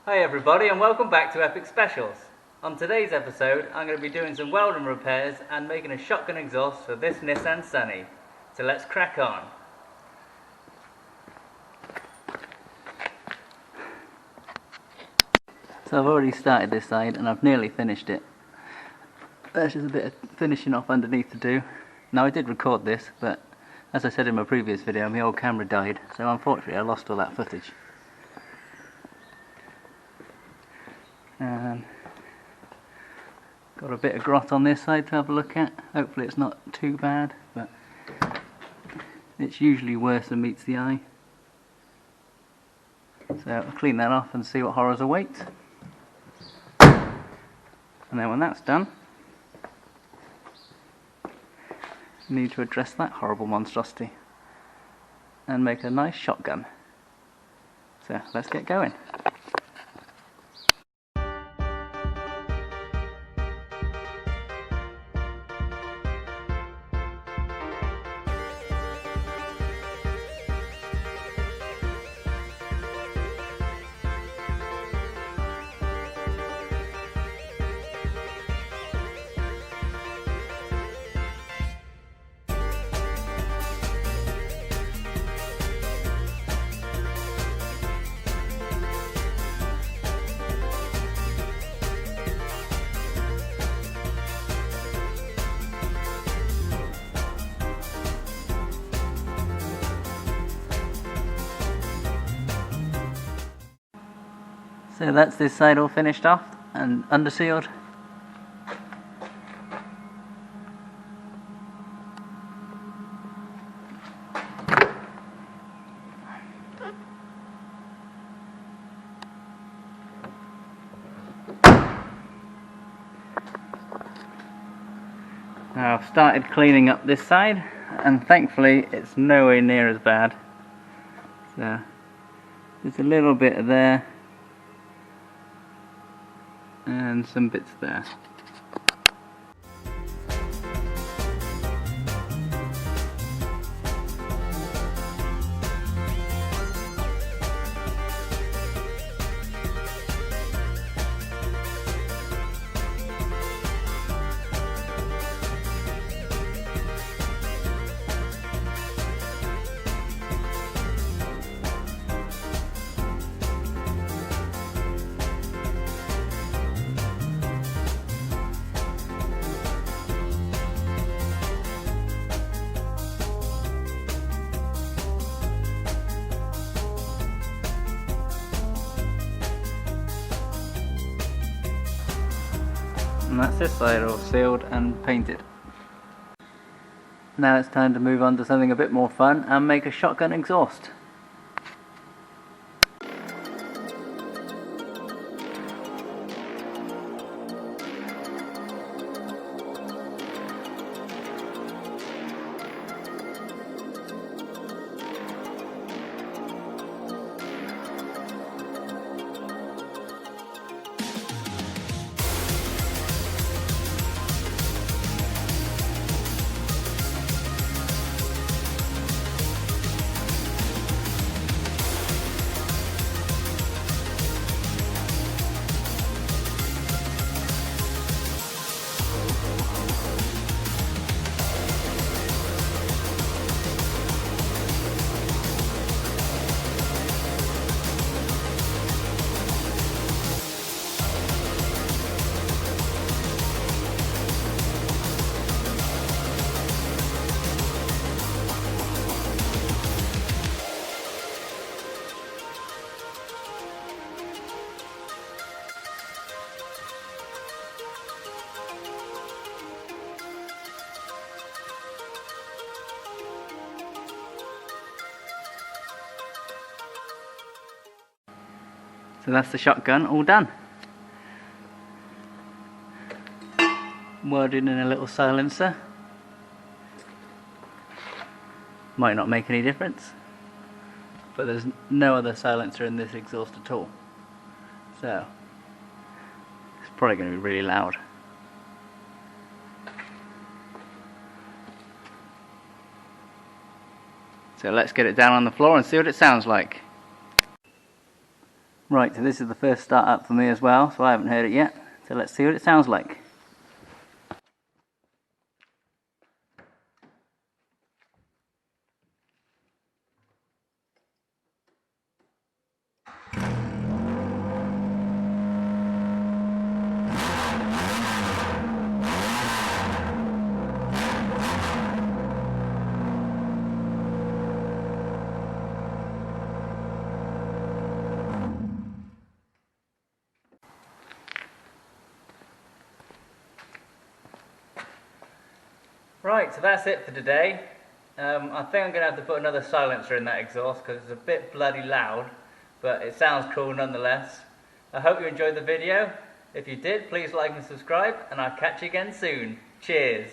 Hi everybody and welcome back to Epic Specials. On today's episode I'm going to be doing some welding repairs and making a shotgun exhaust for this Nissan Sunny. So let's crack on. So I've already started this side and I've nearly finished it. There's just a bit of finishing off underneath to do. Now I did record this, but as I said in my previous video, my old camera died, so unfortunately I lost all that footage. And got a bit of grot on this side to have a look at. Hopefully it's not too bad, but it's usually worse than meets the eye. So I'll clean that off and see what horrors await. And then when that's done, I need to address that horrible monstrosity and make a nice shotgun. So let's get going. So that's this side all finished off and undersealed. Now I've started cleaning up this side and thankfully it's nowhere near as bad. So there's a little bit there and some bits there. And that's this side all sealed and painted. Now it's time to move on to something a bit more fun and make a shotgun exhaust. So that's the shotgun all done. Welded in a little silencer. Might not make any difference, but there's no other silencer in this exhaust at all. So it's probably going to be really loud. So let's get it down on the floor and see what it sounds like. Right, so this is the first start up for me as well, so I haven't heard it yet. So let's see what it sounds like. Right, so that's it for today. I think I'm going to have to put another silencer in that exhaust because it's a bit bloody loud, but it sounds cool nonetheless. I hope you enjoyed the video. If you did, please like and subscribe, and I'll catch you again soon. Cheers!